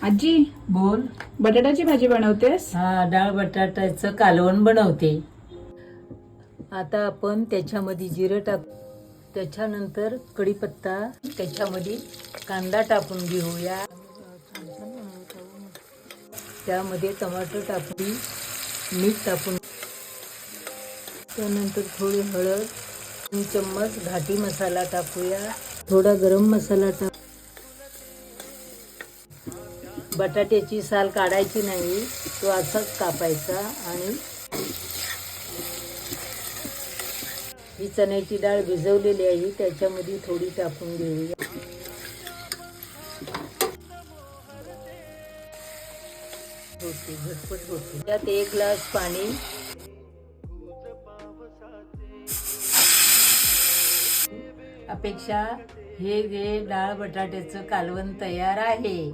आजी, बोल. बटाट्याची भाजी बनवतेस? हा, डाळ बटाट्याचं कालवण बनवते. आता आपण त्याच्यामध्ये जिरं टाक, त्याच्यानंतर कढीपत्ता, त्याच्यामध्ये कांदा टाकून घेऊया. त्यामध्ये टमाटर टाकून, मीठ टाकून, त्यानंतर थोडी हळद, 3 चम्मच घाटी मसाला टाकूया, थोडा गरम मसाला टाक. बटाट्याची साल काढायची नाही, तो असाच कापायचा. आणि ही चण्याची डाळ भिजवलेली आहे, त्याच्यामध्ये थोडी टाकून घेऊया. होते, झटपट होते. त्यात 1 ग्लास पाणी, अपेक्षा हे डाळ बटाट्याचं कालवण तयार आहे.